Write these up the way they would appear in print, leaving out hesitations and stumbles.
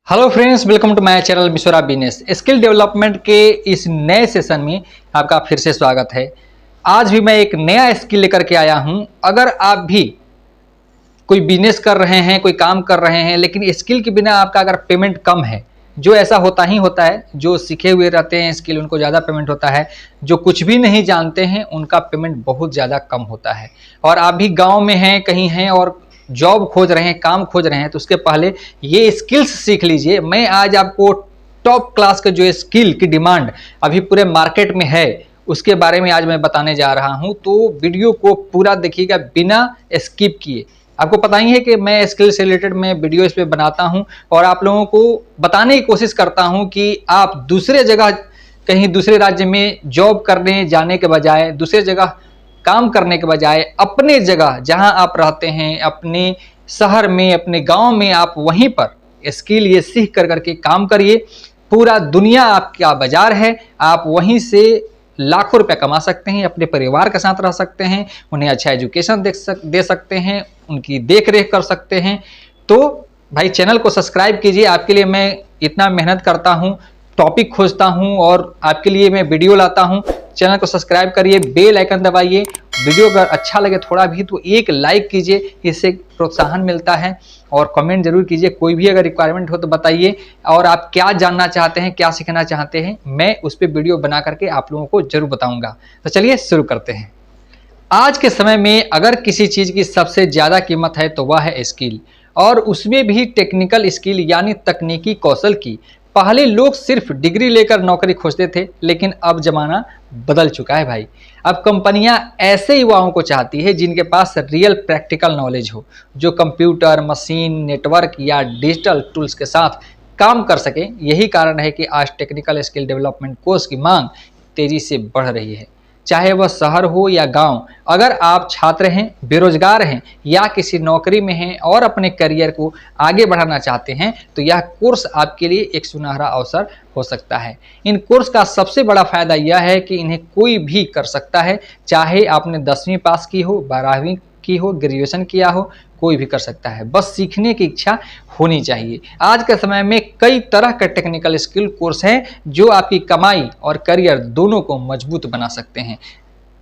Hello friends, welcome to my channel Mishra business. Skill development के इस नए सेशन में आपका फिर से स्वागत है। आज भी मैं एक नया स्किल लेकर के आया हूं। अगर आप भी कोई बिजनेस कर रहे हैं, कोई काम कर रहे हैं, लेकिन स्किल के बिना आपका अगर पेमेंट कम है, जो ऐसा होता ही होता है, जो सीखे हुए रहते हैं स्किल उनको ज़्यादा पेमेंट होता है, जो कुछ भी नहीं जानते हैं उनका पेमेंट बहुत ज़्यादा कम होता है। और आप भी गाँव में हैं, कहीं हैं और जॉब खोज रहे हैं, काम खोज रहे हैं, तो उसके पहले ये स्किल्स सीख लीजिए। मैं आज आपको टॉप क्लास के जो स्किल की डिमांड अभी पूरे मार्केट में है उसके बारे में आज मैं बताने जा रहा हूं। तो वीडियो को पूरा देखिएगा बिना स्किप किए। आपको पता ही है कि मैं स्किल से रिलेटेड मैं वीडियो इस पे बनाता हूं और आप लोगों को बताने की कोशिश करता हूं कि आप दूसरे जगह, कहीं दूसरे राज्य में जॉब करने जाने के बजाय, दूसरे जगह काम करने के बजाय अपने जगह जहां आप रहते हैं, अपने शहर में, अपने गांव में, आप वहीं पर स्किल ये सीख कर करके काम करिए। पूरा दुनिया आपका बाजार है, आप वहीं से लाखों रुपया कमा सकते हैं, अपने परिवार के साथ रह सकते हैं, उन्हें अच्छा एजुकेशन दे सकते हैं, उनकी देख रेख कर सकते हैं। तो भाई चैनल को सब्सक्राइब कीजिए। आपके लिए मैं इतना मेहनत करता हूँ, टॉपिक खोजता हूँ और आपके लिए मैं वीडियो लाता हूँ। चैनल को सब्सक्राइब करिए, बेल आइकन दबाइए। वीडियो अगर अच्छा लगे थोड़ा भी तो एक लाइक कीजिए, इससे प्रोत्साहन मिलता है। और कमेंट जरूर कीजिए, कोई भी अगर रिक्वायरमेंट हो तो बताइए। और आप क्या जानना चाहते हैं, क्या सीखना चाहते हैं, मैं उस पर वीडियो बना करके आप लोगों को जरूर बताऊंगा। तो चलिए शुरू करते हैं। आज के समय में अगर किसी चीज़ की सबसे ज़्यादा कीमत है तो वह है स्किल, और उसमें भी टेक्निकल स्किल यानी तकनीकी कौशल की। पहले लोग सिर्फ डिग्री लेकर नौकरी खोजते थे, लेकिन अब जमाना बदल चुका है भाई। अब कंपनियां ऐसे युवाओं को चाहती है जिनके पास रियल प्रैक्टिकल नॉलेज हो, जो कंप्यूटर, मशीन, नेटवर्क या डिजिटल टूल्स के साथ काम कर सके। यही कारण है कि आज टेक्निकल स्किल डेवलपमेंट कोर्स की मांग तेजी से बढ़ रही है, चाहे वह शहर हो या गांव। अगर आप छात्र हैं, बेरोजगार हैं या किसी नौकरी में हैं और अपने करियर को आगे बढ़ाना चाहते हैं, तो यह कोर्स आपके लिए एक सुनहरा अवसर हो सकता है। इन कोर्स का सबसे बड़ा फायदा यह है कि इन्हें कोई भी कर सकता है, चाहे आपने 10वीं पास की हो, 12वीं की हो, ग्रेजुएशन किया हो, कोई भी कर सकता है। बस सीखने की इच्छा होनी चाहिए। आज के समय में कई तरह के टेक्निकल स्किल कोर्स हैं जो आपकी कमाई और करियर दोनों को मजबूत बना सकते हैं।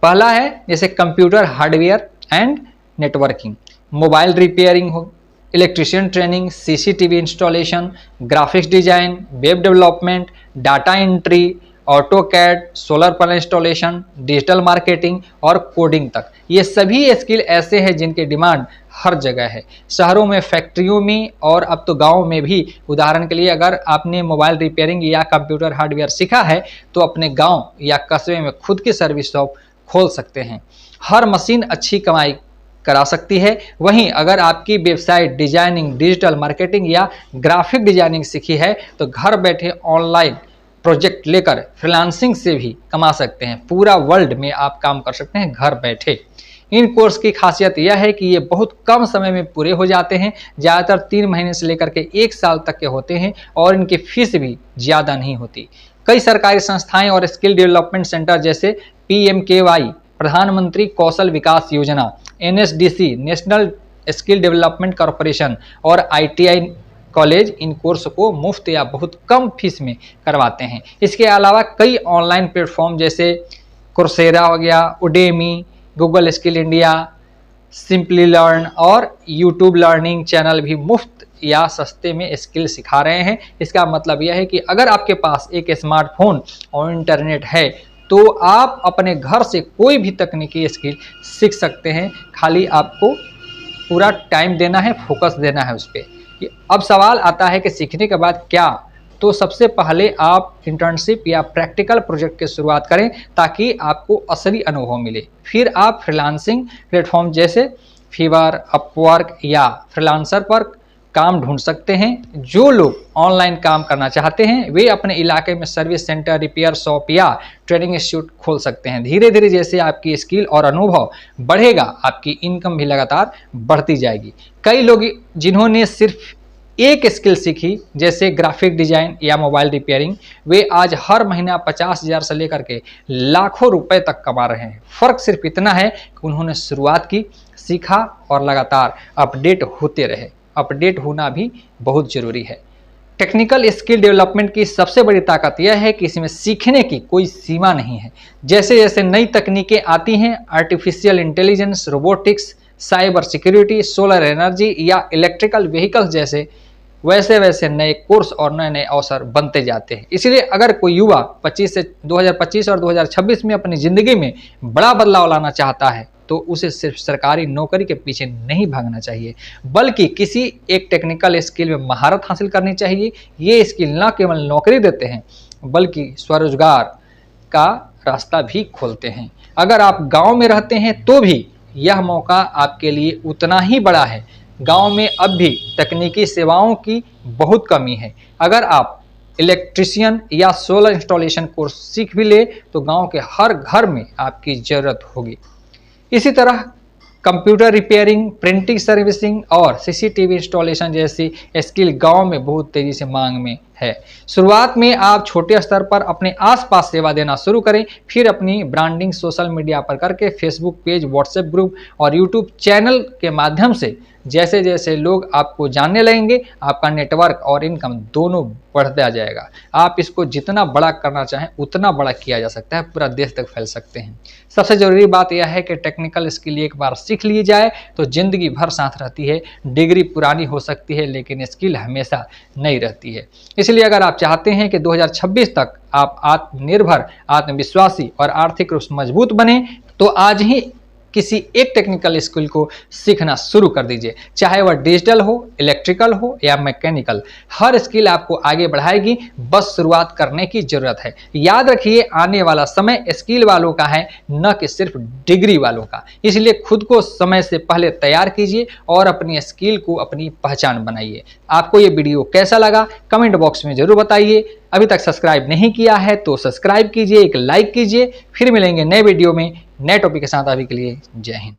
पहला है जैसे computer hardware and networking, mobile repairing हो, electrician training, CCTV installation, graphics design, web development, data entry, auto CAD, solar panel installation, digital marketing और कोडिंग तक। ये सभी स्किल ऐसे हैं जिनकी डिमांड हर जगह है, शहरों में, फैक्ट्रियों में और अब तो गाँव में भी। उदाहरण के लिए अगर आपने मोबाइल रिपेयरिंग या कंप्यूटर हार्डवेयर सीखा है तो अपने गाँव या कस्बे में खुद की सर्विस शॉप खोल सकते हैं। हर मशीन अच्छी कमाई करा सकती है। वहीं अगर आपकी वेबसाइट डिजाइनिंग, डिजिटल मार्केटिंग या ग्राफिक डिजाइनिंग सीखी है तो घर बैठे ऑनलाइन प्रोजेक्ट लेकर फ्रीलांसिंग से भी कमा सकते हैं। पूरा वर्ल्ड में आप काम कर सकते हैं घर बैठे। इन कोर्स की खासियत यह है कि ये बहुत कम समय में पूरे हो जाते हैं, ज़्यादातर 3 महीने से लेकर के 1 साल तक के होते हैं और इनकी फीस भी ज़्यादा नहीं होती। कई सरकारी संस्थाएं और स्किल डेवलपमेंट सेंटर जैसे PMKY, प्रधानमंत्री कौशल विकास योजना, NSDC, national skill development corporation और ITI कॉलेज इन कोर्स को मुफ्त या बहुत कम फीस में करवाते हैं। इसके अलावा कई ऑनलाइन प्लेटफॉर्म जैसे कोर्सेरा हो गया, Udemy, Google skill India, simply learn और यूट्यूब लर्निंग चैनल भी मुफ्त या सस्ते में स्किल सिखा रहे हैं। इसका मतलब यह है कि अगर आपके पास एक स्मार्टफोन और इंटरनेट है तो आप अपने घर से कोई भी तकनीकी स्किल सीख सकते हैं। खाली आपको पूरा टाइम देना है, फोकस देना है उस पर। अब सवाल आता है कि सीखने के बाद क्या? तो सबसे पहले आप इंटर्नशिप या प्रैक्टिकल प्रोजेक्ट की शुरुआत करें ताकि आपको असली अनुभव मिले। फिर आप फ्रीलांसिंग प्लेटफॉर्म जैसे फीवर, अपवर्क या फ्रीलांसर पर काम ढूंढ सकते हैं। जो लोग ऑनलाइन काम करना चाहते हैं वे अपने इलाके में सर्विस सेंटर, रिपेयर शॉप या ट्रेनिंग इंस्टीट्यूट खोल सकते हैं। धीरे धीरे जैसे आपकी स्किल और अनुभव बढ़ेगा, आपकी इनकम भी लगातार बढ़ती जाएगी। कई लोग जिन्होंने सिर्फ एक स्किल सीखी जैसे ग्राफिक डिजाइन या मोबाइल रिपेयरिंग, वे आज हर महीना 50,000 से लेकर के लाखों रुपए तक कमा रहे हैं। फर्क सिर्फ इतना है कि उन्होंने शुरुआत की, सीखा और लगातार अपडेट होते रहे। अपडेट होना भी बहुत जरूरी है। टेक्निकल स्किल डेवलपमेंट की सबसे बड़ी ताकत यह है कि इसमें सीखने की कोई सीमा नहीं है। जैसे जैसे नई तकनीकें आती हैं, artificial intelligence, robotics, cyber security, solar energy या इलेक्ट्रिकल व्हीकल्स जैसे, वैसे वैसे नए कोर्स और नए नए अवसर बनते जाते हैं। इसलिए अगर कोई युवा 2025 और 2026 में अपनी ज़िंदगी में बड़ा बदलाव लाना चाहता है तो उसे सिर्फ सरकारी नौकरी के पीछे नहीं भागना चाहिए, बल्कि किसी एक टेक्निकल स्किल में महारत हासिल करनी चाहिए। ये स्किल न केवल नौकरी देते हैं बल्कि स्वरोजगार का रास्ता भी खोलते हैं। अगर आप गांव में रहते हैं तो भी यह मौका आपके लिए उतना ही बड़ा है। गांव में अब भी तकनीकी सेवाओं की बहुत कमी है। अगर आप इलेक्ट्रिशियन या सोलर इंस्टॉलेशन कोर्स सीख भी ले तो गांव के हर घर में आपकी ज़रूरत होगी। इसी तरह कंप्यूटर रिपेयरिंग, प्रिंटिंग सर्विसिंग और सीसीटीवी इंस्टॉलेशन जैसी स्किल गांव में बहुत तेजी से मांग में है। शुरुआत में आप छोटे स्तर पर अपने आसपास सेवा देना शुरू करें, फिर अपनी ब्रांडिंग सोशल मीडिया पर करके फेसबुक पेज, व्हाट्सएप ग्रुप और यूट्यूब चैनल के माध्यम से जैसे जैसे लोग आपको जानने लगेंगे, आपका नेटवर्क और इनकम दोनों बढ़ता जाएगा। आप इसको जितना बड़ा करना चाहें उतना बड़ा किया जा सकता है, पूरा देश तक फैल सकते हैं। सबसे ज़रूरी बात यह है कि टेक्निकल स्किल एक बार सीख ली जाए तो ज़िंदगी भर साथ रहती है। डिग्री पुरानी हो सकती है लेकिन स्किल हमेशा नई रहती है। इसलिए अगर आप चाहते हैं कि 2026 तक आप आत्मनिर्भर, आत्मविश्वासी और आर्थिक रूप से मजबूत बने तो आज ही किसी एक टेक्निकल स्किल को सीखना शुरू कर दीजिए, चाहे वह डिजिटल हो, इलेक्ट्रिकल हो या मैकेनिकल। हर स्किल आपको आगे बढ़ाएगी, बस शुरुआत करने की जरूरत है। याद रखिए, आने वाला समय स्किल वालों का है, न कि सिर्फ डिग्री वालों का। इसलिए खुद को समय से पहले तैयार कीजिए और अपनी स्किल को अपनी पहचान बनाइए। आपको ये वीडियो कैसा लगा कमेंट बॉक्स में जरूर बताइए। अभी तक सब्सक्राइब नहीं किया है तो सब्सक्राइब कीजिए, एक लाइक कीजिए। फिर मिलेंगे नए वीडियो में नए टॉपिक के साथ। अभी के लिए जय हिंद।